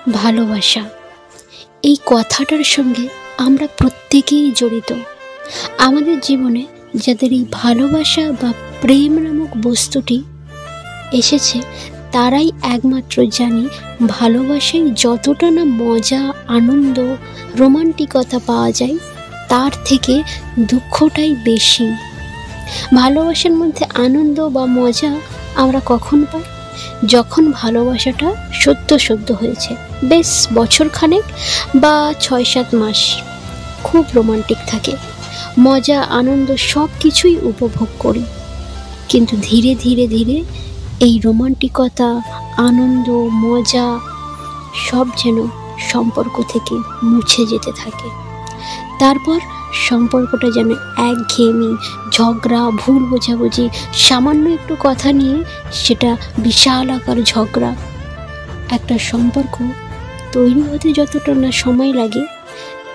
ভালোবাসা এই কথাটার সঙ্গে আমরা প্রত্যেকেই জড়িত। আমাদের জীবনে যাদের এই ভালোবাসা বা প্রেম নামক বস্তুটি এসেছে তারাই একমাত্র জানি ভালোবাসায় যতটা না মজা, আনন্দ, রোমান্টিকতা পাওয়া যায় তার থেকে দুঃখটাই বেশি। ভালোবাসার মধ্যে আনন্দ বা মজা আমরা কখন পাই? যখন ভালোবাসাটা সদ্য হয়েছে, বেশ বছরখানেক বা 6-7 মাস খুব রোমান্টিক থাকে, মজা আনন্দ সব কিছুই উপভোগ করি। কিন্তু ধীরে ধীরে ধীরে এই রোমান্টিকতা, আনন্দ, মজা সব যেন সম্পর্ক থেকে মুছে যেতে থাকে। তারপর সম্পর্কটা যেন একঘেয়েমি, ঝগড়া, ভুল বোঝাবুঝি, সামান্য একটু কথা নিয়ে সেটা বিশাল আকার ঝগড়া। একটা সম্পর্ক তৈরি হতে যতটা না সময় লাগে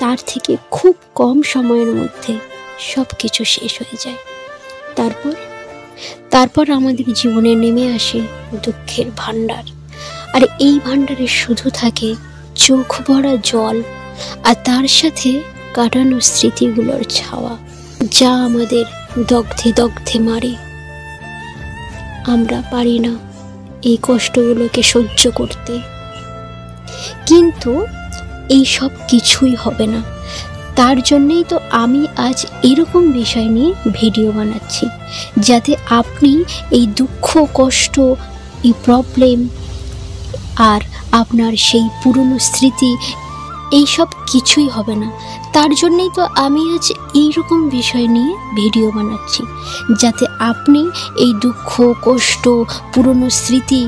তার থেকে খুব কম সময়ের মধ্যে সব কিছু শেষ হয়ে যায়। তারপর আমাদের জীবনে নেমে আসে দুঃখের ভাণ্ডার। আর এই ভাণ্ডারে শুধু থাকে চোখ ভরা জল আর তার সাথে কাটানো স্মৃতিগুলোর ছাওয়া, যা আমাদের দগ্ধে দগ্ধে মারে। আমরা পারি না এই কষ্টগুলোকে সহ্য করতে, কিন্তু এই সব কিছুই হবে না। তার জন্যই তো আমি আজ এরকম বিষয় নিয়ে ভিডিও বানাচ্ছি, যাতে আপনি এই দুঃখ, কষ্ট, এই প্রবলেম আর আপনার সেই পুরনো স্মৃতি এই সব কিছুই হবে না। তার জন্যই তো আমি আজ এইরকম বিষয় নিয়ে ভিডিও বানাচ্ছি, যাতে আপনি এই দুঃখ, কষ্ট, পুরনো স্মৃতি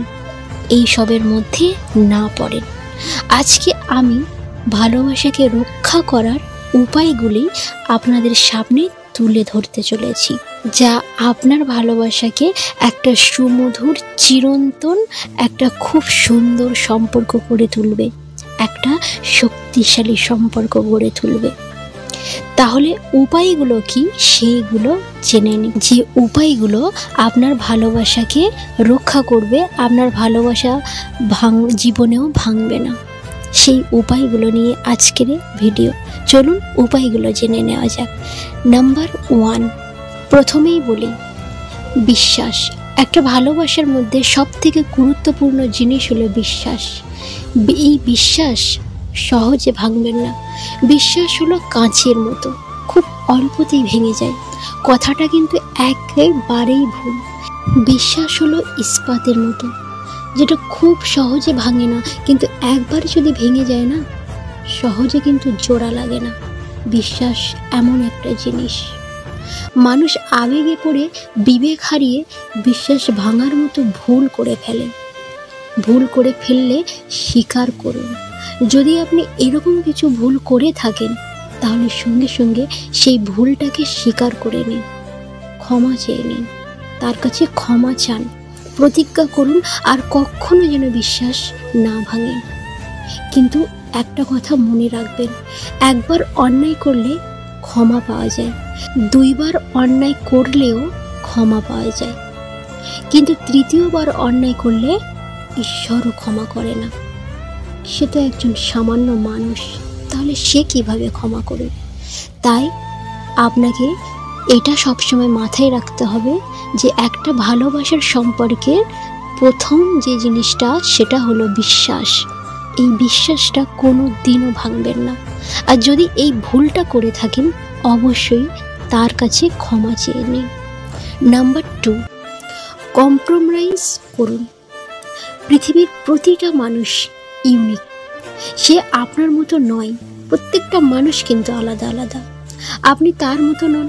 এই সবের মধ্যে না পড়েন। আজকে আমি ভালোবাসাকে রক্ষা করার উপায়গুলি আপনাদের সামনে তুলে ধরতে চলেছি, যা আপনার ভালোবাসাকে একটা সুমধুর, চিরন্তন, একটা খুব সুন্দর সম্পর্ক করে তুলবে, একটা শক্তিশালী সম্পর্ক গড়ে তুলবে। তাহলে উপায়গুলো কি সেইগুলো জেনে নিন, যে উপায়গুলো আপনার ভালোবাসাকে রক্ষা করবে, আপনার ভালোবাসা জীবনেও ভাঙবে না। সেই উপায়গুলো নিয়ে আজকের ভিডিও। চলুন উপায়গুলো জেনে নেওয়া যাক। নাম্বার 1, প্রথমেই বলি বিশ্বাস। একটা ভালোবাসার মধ্যে সব থেকে গুরুত্বপূর্ণ জিনিস হলো বিশ্বাস। এই বিশ্বাস সহজে ভাঙবেন না। বিশ্বাস হলো কাঁচের মতো, খুব অল্পতেই ভেঙে যায়। কথাটা কিন্তু একেবারেই ভুল। বিশ্বাস হলো ইস্পাতের মতো, যেটা খুব সহজে ভাঙে না, কিন্তু একবার যদি ভেঙে যায় না, সহজে কিন্তু জোড়া লাগে না। বিশ্বাস এমন একটা জিনিস, মানুষ আবেগে পড়ে বিবেক হারিয়ে বিশ্বাস ভাঙার মতো ভুল করে ফেলে। ভুল করে ফেললে স্বীকার করুন। যদি আপনি এরকম কিছু ভুল করে থাকেন, তাহলে সঙ্গে সঙ্গে সেই ভুলটাকে স্বীকার করে নিন, ক্ষমা চেয়ে নিন, তার কাছে ক্ষমা চান, প্রতিজ্ঞা করুন আর কখনো যেন বিশ্বাস না ভাঙে। কিন্তু একটা কথা মনে রাখবেন, একবার অন্যায় করলে ক্ষমা পাওয়া যায়, 2 বার অন্যায় করলেও ক্ষমা পাওয়া যায়, কিন্তু 3য়-বার অন্যায় করলে ঈশ্বরও ক্ষমা করে না। সে তো একজন সামান্য মানুষ, তাহলে সে কিভাবে ক্ষমা করবে? তাই আপনাকে এটা সবসময় মাথায় রাখতে হবে যে একটা ভালোবাসার সম্পর্কের প্রথম যে জিনিসটা সেটা হলো বিশ্বাস। এই বিশ্বাসটা কোনো দিনও ভাঙবেন না। আর যদি এই ভুলটা করে থাকেন, অবশ্যই তার কাছে ক্ষমা চেয়ে নিন। নাম্বার 2, কম্প্রোমাইজ করুন। পৃথিবীর প্রতিটা মানুষ ইউনিক, সে আপনার মতো নয়। প্রত্যেকটা মানুষ কিন্তু আলাদা আলাদা। আপনি তার মতো নন,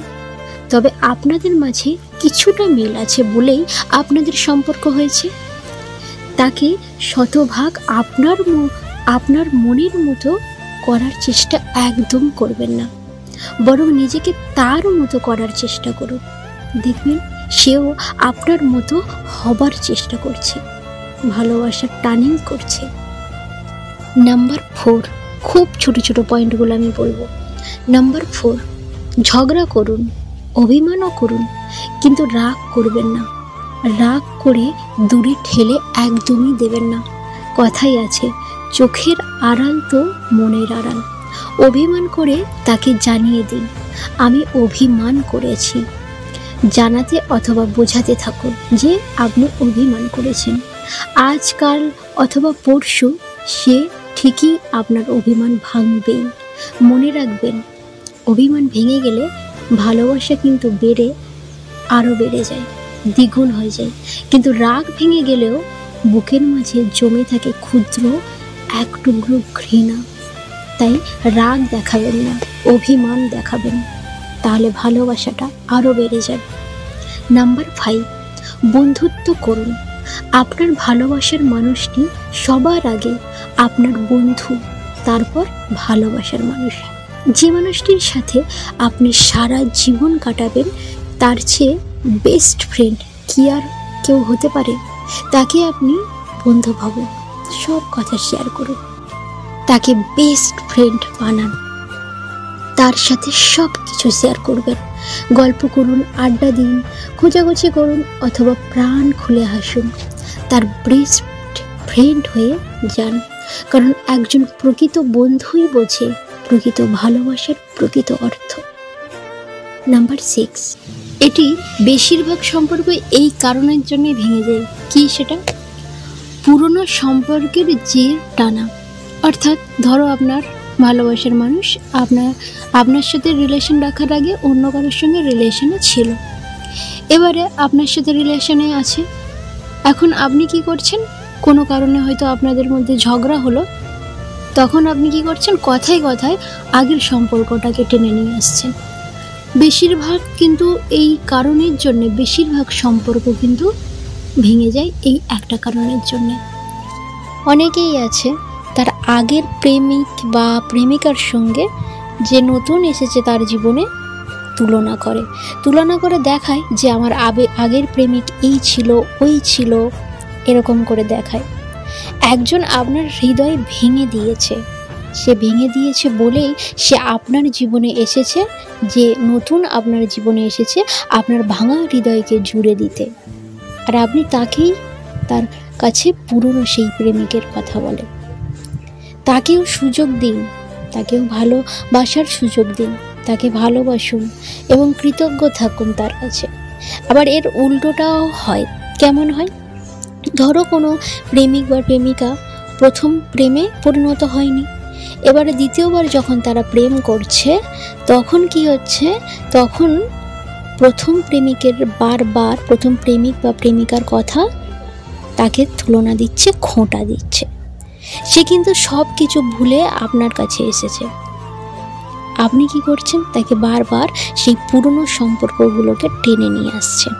তবে আপনাদের মাঝে কিছুটা মিল আছে বলেই আপনাদের সম্পর্ক হয়েছে। তাকে শতভাগ আপনার মনের মতো করার চেষ্টা একদম করবেন না, বরং নিজেকে তার মতো করার চেষ্টা করুন। দেখবেন সেও আপনার মতো হবার চেষ্টা করছে, ভালোবাসার টানেই করছে। নাম্বার 4, খুব ছোট ছোট পয়েন্টগুলো আমি বলবো। নাম্বার 4, ঝগড়া করুন, অভিমানও করুন, কিন্তু রাগ করবেন না। রাগ করে দূরে ঠেলে একদমই দেবেন না। কথাই আছে, চোখের আড়াল তো মনের আড়াল। অভিমান করে তাকে জানিয়ে দিন, আমি অভিমান করেছি। জানাতে অথবা বোঝাতে থাকুন যে আপনি অভিমান করেছেন। আজকাল অথবা পরশু সে ঠিকই আপনার অভিমান ভাঙবেই। মনে রাখবেন, অভিমান ভেঙে গেলে ভালোবাসা কিন্তু আরও বেড়ে যায়, দ্বিগুণ হয়ে যায়। কিন্তু রাগ ভেঙে গেলেও বুকের মাঝে জমে থাকে ক্ষুদ্র এক টুকরো ঘৃণা। তাই রাগ দেখাবেন না, অভিমান দেখাবেন, তাহলে ভালোবাসাটা আরও বেড়ে যাবে। নাম্বার 5, বন্ধুত্ব করুন। আপনার ভালোবাসার মানুষটি সবার আগে আপনার বন্ধু, তারপর ভালোবাসার মানুষ। যে মানুষটির সাথে আপনি সারা জীবন কাটাবেন, তার চেয়ে বেস্ট ফ্রেন্ড কি আর কেউ হতে পারে? তাকে আপনি বন্ধু ভাবুন, সব কথা শেয়ার করুন, তাকে বেস্ট ফ্রেন্ড বানান, তার সাথে সব কিছু শেয়ার করবেন। গল্প করুন, আড্ডা দিন, খোঁজাখুঁজি করুন, অথবা প্রাণ খুলে হাসুন। তার বেস্ট ফ্রেন্ড হয়ে যান, কারণ একজন প্রকৃত বন্ধুই বোঝে প্রকৃত ভালোবাসার প্রকৃত অর্থ। নাম্বার 6, এটি বেশিরভাগ সম্পর্ক এই কারণের জন্য ভেঙে যায়। কি সেটা? পুরনো সম্পর্কের জের টানা। অর্থাৎ ধরো আপনার ভালোবাসার মানুষ আপনার সাথে রিলেশন রাখার আগে অন্য কারোর সঙ্গে রিলেশনে ছিল, এবারে আপনার সাথে রিলেশনে আছে। এখন আপনি কি করছেন? কোনো কারণে হয়তো আপনাদের মধ্যে ঝগড়া হলো, তখন আপনি কি করছেন? কথায় কথায় আগের সম্পর্কটাকে টেনে নিয়ে আসছেন। বেশিরভাগ কিন্তু এই কারণের জন্যে বেশিরভাগ সম্পর্ক কিন্তু ভেঙে যায় এই একটা কারণের জন্যে। অনেকেই আছে তার আগের প্রেমিক বা প্রেমিকার সঙ্গে যে নতুন এসেছে তার জীবনে তুলনা করে দেখায় যে আমার আগের প্রেমিক এই ছিল, ওই ছিল, এরকম করে দেখায়। একজন আপনার হৃদয় ভেঙে দিয়েছে, সে ভেঙে দিয়েছে বলেই সে আপনার জীবনে এসেছে, যে নতুন আপনার জীবনে এসেছে আপনার ভাঙা হৃদয়কে জুড়ে দিতে। আর আপনি তাকেই তার কাছে পুরনো সেই প্রেমিকের কথা বলে। তাকেও সুযোগ দিন, তাকেও ভালোবাসার সুযোগ দিন, তাকে ভালোবাসুন এবং কৃতজ্ঞ থাকুন তার কাছে। আবার এর উল্টোটাও হয়। কেমন হয়? ধরো কোনো প্রেমিক বা প্রেমিকা প্রথম প্রেমে পরিণত হয়নি, এবারে দ্বিতীয়বার যখন তারা প্রেম করছে তখন কি হচ্ছে? তখন প্রথম প্রেমিকের বারবার প্রথম প্রেমিক বা প্রেমিকার কথা তাকে তুলনা দিচ্ছে, খোঁটা দিচ্ছে। সে কিন্তু সব কিছু ভুলে আপনার কাছে এসেছে। আপনি কি করছেন? তাকে বারবার সেই পুরনো সম্পর্কগুলোকে টেনে নিয়ে আসছেন।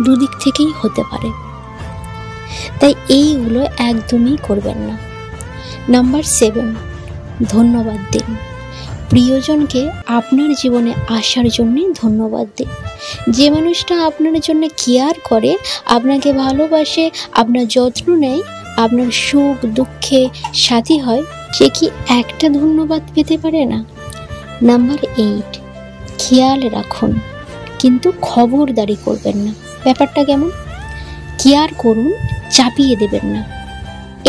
দুদিক থেকেই হতে পারে, তাই এইগুলো একদমই করবেন না। নাম্বার 7, ধন্যবাদ দিন। প্রিয়জনকে আপনার জীবনে আসার জন্যে ধন্যবাদ দিন। যে মানুষটা আপনার জন্য কেয়ার করে, আপনাকে ভালোবাসে, আপনার যত্ন নেয়, আপনার সুখ দুঃখে সাথী হয়, সে কি একটা ধন্যবাদ পেতে পারে না? নাম্বার 8, খেয়াল রাখুন কিন্তু খবরদারি করবেন না। ব্যাপারটা কেমন? কেয়ার করুন, চাপিয়ে দেবেন না।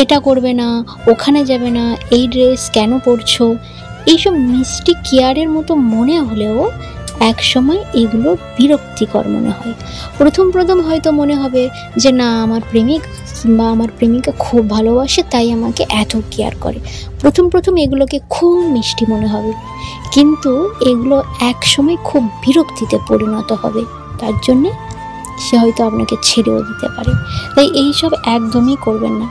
এটা করবে না, ওখানে যাবে না, এই ড্রেস কেন পরছো, এইসব মিষ্টি কেয়ারের মতো মনে হলেও এক সময় এগুলো বিরক্তিকর মনে হয়। প্রথম হয়তো মনে হবে যে না, আমার প্রেমিক কিংবা আমার প্রেমিকা খুব ভালোবাসে তাই আমাকে এত কেয়ার করে। প্রথম এগুলোকে খুব মিষ্টি মনে হবে, কিন্তু এগুলো এক সময় খুব বিরক্তিতে পরিণত হবে। তার জন্যে সে হয়তো আপনাকে ছেড়েও দিতে পারে। তাই এইসব একদমই করবেন না।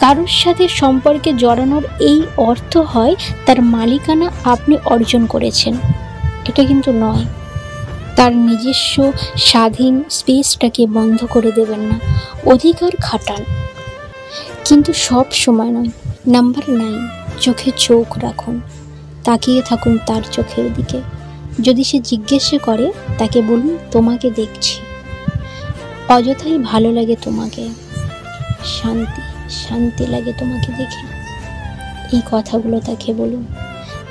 কারোর সাথে সম্পর্কে জড়ানোর এই অর্থ হয় তার মালিকানা আপনি অর্জন করেছেন, এটা কিন্তু নয়। তার নিজস্ব স্বাধীন স্পেসটাকে বন্ধ করে দেবেন না, অধিকার খাটান, কিন্তু সব সময় নয়। নাম্বার 9, চোখে চোখ রাখুন, তাকিয়ে থাকুন তার চোখের দিকে। যদি সে জিজ্ঞেস করে, তাকে বলুন তোমাকে দেখছি, অযথাই ভালো লাগে তোমাকে, শান্তি লাগে তোমাকে দেখে। এই কথাগুলো তাকে বলুন,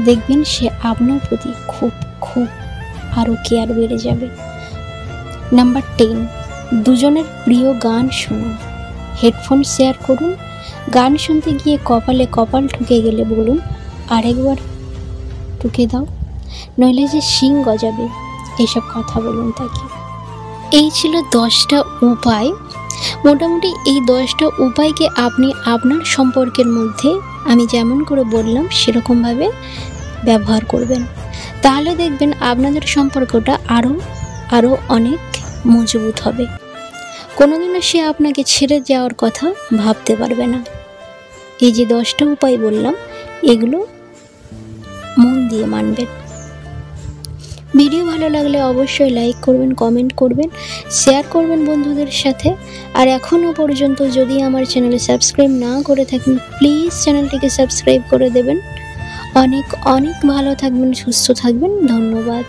দেখবেন সে আপনার প্রতি খুব আরও কেয়ার বেড়ে যাবে। নাম্বার 10, দুজনের প্রিয় গান শুনুন। হেডফোন শেয়ার করুন, গান শুনতে গিয়ে কপালে কপাল ঠুকে গেলে বলুন আরেকবার টুকে দাও, নইলে যে শিং গজাবে, এইসব কথা বলুন তাকে। এই ছিল 10টা উপায়। মোটামুটি এই 10টা উপায়কে আপনি আপনার সম্পর্কের মধ্যে আমি যেমন করে বললাম সেরকমভাবে ব্যবহার করবেন, তাহলে দেখবেন আপনাদের সম্পর্কটা আরও অনেক মজবুত হবে। কোনোদিনও সে আপনাকে ছেড়ে যাওয়ার কথা ভাবতে পারবে না। এই যে 10টা উপায় বললাম, এগুলো মন দিয়ে মানবেন। ভিডিও ভালো লাগলে অবশ্যই লাইক করবেন, কমেন্ট করবেন, শেয়ার করবেন বন্ধুদের সাথে। আর এখনও পর্যন্ত যদি আমার চ্যানেলে সাবস্ক্রাইব না করে থাকেন, প্লিজ চ্যানেলটিকে সাবস্ক্রাইব করে দেবেন। অনেক অনেক ভালো থাকবেন, সুস্থ থাকবেন। ধন্যবাদ।